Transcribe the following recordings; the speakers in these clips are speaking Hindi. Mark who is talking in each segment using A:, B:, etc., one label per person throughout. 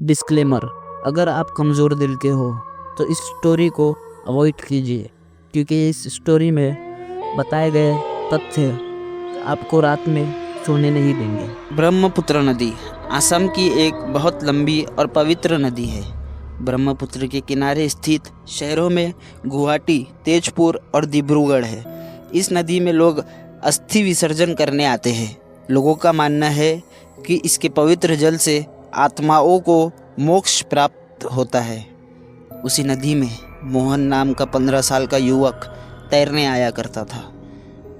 A: डिस्क्लेमर, अगर आप कमज़ोर दिल के हो तो इस स्टोरी को अवॉइड कीजिए, क्योंकि इस स्टोरी में बताए गए तथ्य आपको रात में सोने नहीं देंगे।
B: ब्रह्मपुत्र नदी असम की एक बहुत लंबी और पवित्र नदी है। ब्रह्मपुत्र के किनारे स्थित शहरों में गुवाहाटी, तेजपुर और डिब्रूगढ़ है। इस नदी में लोग अस्थि विसर्जन करने आते हैं। लोगों का मानना है कि इसके पवित्र जल से आत्माओं को मोक्ष प्राप्त होता है। उसी नदी में मोहन नाम का 15 साल का युवक तैरने आया करता था।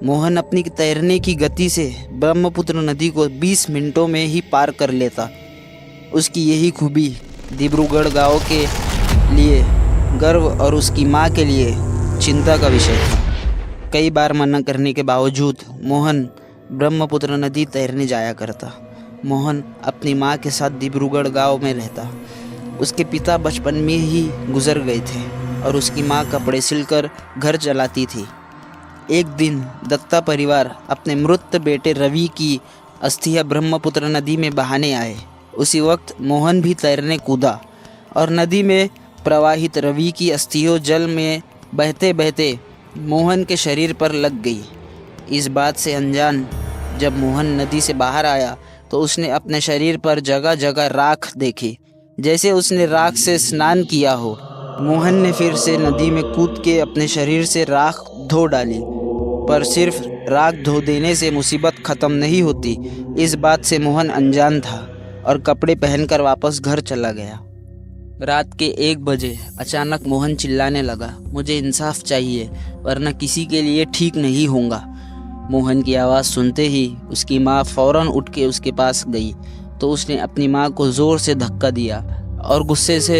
B: मोहन अपनी तैरने की गति से ब्रह्मपुत्र नदी को 20 मिनटों में ही पार कर लेता। उसकी यही खूबी डिब्रूगढ़ गांव के लिए गर्व और उसकी मां के लिए चिंता का विषय था। कई बार मना करने के बावजूद मोहन ब्रह्मपुत्र नदी तैरने जाया करता। मोहन अपनी मां के साथ डिब्रूगढ़ गांव में रहता। उसके पिता बचपन में ही गुजर गए थे और उसकी मां कपड़े सिलकर घर चलाती थी। एक दिन दत्ता परिवार अपने मृत बेटे रवि की अस्थियां ब्रह्मपुत्र नदी में बहाने आए। उसी वक्त मोहन भी तैरने कूदा और नदी में प्रवाहित रवि की अस्थियां जल में बहते बहते मोहन के शरीर पर लग गई। इस बात से अनजान जब मोहन नदी से बाहर आया तो उसने अपने शरीर पर जगह जगह राख देखी, जैसे उसने राख से स्नान किया हो। मोहन ने फिर से नदी में कूद के अपने शरीर से राख धो डाली, पर सिर्फ राख धो देने से मुसीबत ख़त्म नहीं होती। इस बात से मोहन अनजान था और कपड़े पहनकर वापस घर चला गया। रात के 1 बजे अचानक मोहन चिल्लाने लगा, मुझे इंसाफ चाहिए वरना किसी के लिए ठीक नहीं होगा। मोहन की आवाज़ सुनते ही उसकी माँ फ़ौरन उठ के उसके पास गई तो उसने अपनी माँ को ज़ोर से धक्का दिया और गुस्से से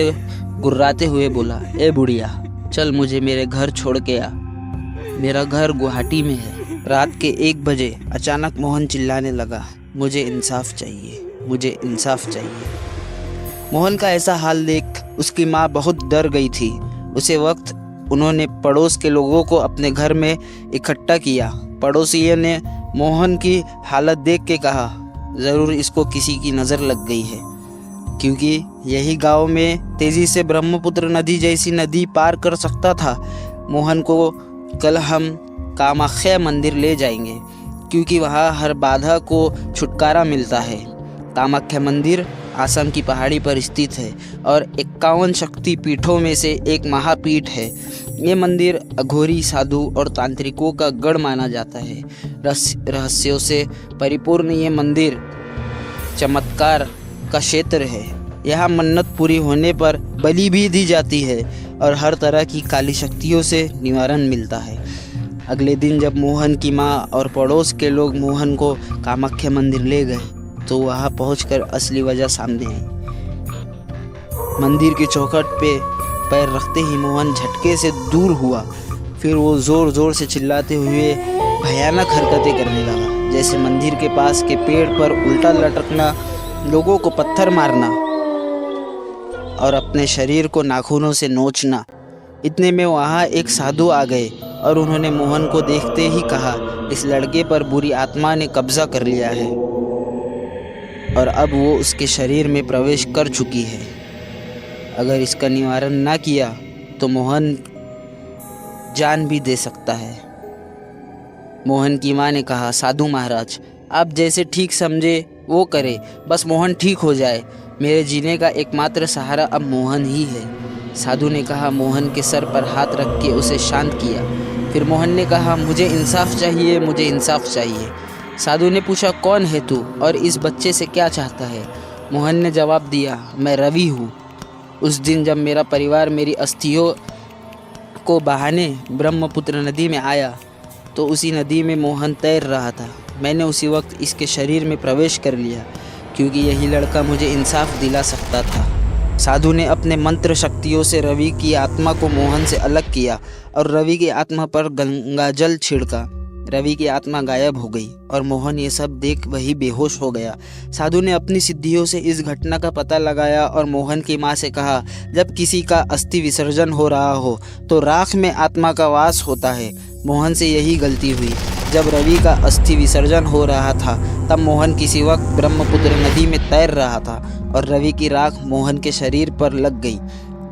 B: गुर्राते हुए बोला, ए बुढ़िया, चल मुझे मेरे घर छोड़ के आ, मेरा घर गुवाहाटी में है। रात के 1 बजे अचानक मोहन चिल्लाने लगा, मुझे इंसाफ चाहिए, मुझे इंसाफ चाहिए। मोहन का ऐसा हाल देख उसकी माँ बहुत डर गई थी। उसे वक्त उन्होंने पड़ोस के लोगों को अपने घर में इकट्ठा किया। पड़ोसियों ने मोहन की हालत देख के कहा, ज़रूर इसको किसी की नज़र लग गई है, क्योंकि यही गांव में तेज़ी से ब्रह्मपुत्र नदी जैसी नदी पार कर सकता था। मोहन को कल हम कामाख्या मंदिर ले जाएंगे, क्योंकि वहाँ हर बाधा को छुटकारा मिलता है। कामाख्या मंदिर आसाम की पहाड़ी पर स्थित है और 51 शक्ति पीठों में से एक महापीठ है। ये मंदिर अघोरी, साधु और तांत्रिकों का गढ़ माना जाता है। रहस्यों से परिपूर्ण ये मंदिर चमत्कार का क्षेत्र है। यहाँ मन्नत पूरी होने पर बलि भी दी जाती है और हर तरह की काली शक्तियों से निवारण मिलता है। अगले दिन जब मोहन की माँ और पड़ोस के लोग मोहन को कामाख्या मंदिर ले गए तो वहाँ पहुंचकर असली वजह सामने आई। मंदिर की चौखट पे पैर रखते ही मोहन झटके से दूर हुआ। फिर वो ज़ोर ज़ोर से चिल्लाते हुए भयानक हरकतें करने लगा, जैसे मंदिर के पास के पेड़ पर उल्टा लटकना, लोगों को पत्थर मारना और अपने शरीर को नाखूनों से नोचना। इतने में वहाँ एक साधु आ गए और उन्होंने मोहन को देखते ही कहा, इस लड़के पर बुरी आत्मा ने कब्जा कर लिया है और अब वो उसके शरीर में प्रवेश कर चुकी है। अगर इसका निवारण ना किया तो मोहन जान भी दे सकता है। मोहन की माँ ने कहा, साधु महाराज, आप जैसे ठीक समझे वो करे, बस मोहन ठीक हो जाए। मेरे जीने का एकमात्र सहारा अब मोहन ही है। साधु ने कहा, मोहन के सर पर हाथ रख के उसे शांत किया। फिर मोहन ने कहा, मुझे इंसाफ चाहिए, मुझे इंसाफ चाहिए। साधु ने पूछा, कौन है तू और इस बच्चे से क्या चाहता है? मोहन ने जवाब दिया, मैं रवि हूँ। उस दिन जब मेरा परिवार मेरी अस्थियों को बहाने ब्रह्मपुत्र नदी में आया तो उसी नदी में मोहन तैर रहा था। मैंने उसी वक्त इसके शरीर में प्रवेश कर लिया, क्योंकि यही लड़का मुझे इंसाफ दिला सकता था। साधु ने अपने मंत्र शक्तियों से रवि की आत्मा को मोहन से अलग किया और रवि की आत्मा पर गंगाजल छिड़का। रवि की आत्मा गायब हो गई और मोहन ये सब देख वही बेहोश हो गया। साधु ने अपनी सिद्धियों से इस घटना का पता लगाया और मोहन की माँ से कहा, जब किसी का अस्थि विसर्जन हो रहा हो तो राख में आत्मा का वास होता है। मोहन से यही गलती हुई। जब रवि का अस्थि विसर्जन हो रहा था तब मोहन किसी वक्त ब्रह्मपुत्र नदी में तैर रहा था और रवि की राख मोहन के शरीर पर लग गई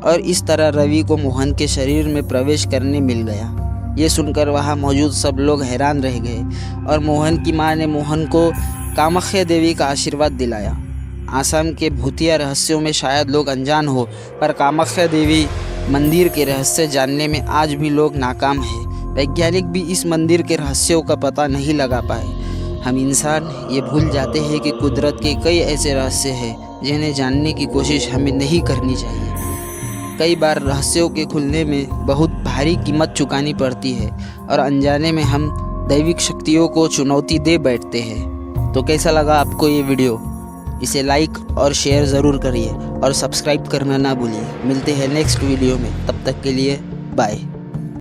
B: और इस तरह रवि को मोहन के शरीर में प्रवेश करने मिल गया। ये सुनकर वहाँ मौजूद सब लोग हैरान रह गए और मोहन की माँ ने मोहन को कामाख्या देवी का आशीर्वाद दिलाया। आसाम के भूतिया रहस्यों में शायद लोग अनजान हो, पर कामाख्या देवी मंदिर के रहस्य जानने में आज भी लोग नाकाम हैं। वैज्ञानिक भी इस मंदिर के रहस्यों का पता नहीं लगा पाए। हम इंसान ये भूल जाते हैं कि कुदरत के कई ऐसे रहस्य हैं जिन्हें जानने की कोशिश हमें नहीं करनी चाहिए। कई बार रहस्यों के खुलने में बहुत भारी कीमत चुकानी पड़ती है और अनजाने में हम दैविक शक्तियों को चुनौती दे बैठते हैं। तो कैसा लगा आपको ये वीडियो? इसे लाइक और शेयर ज़रूर करिए और सब्सक्राइब करना ना भूलिए। मिलते हैं नेक्स्ट वीडियो में, तब तक के लिए बाय।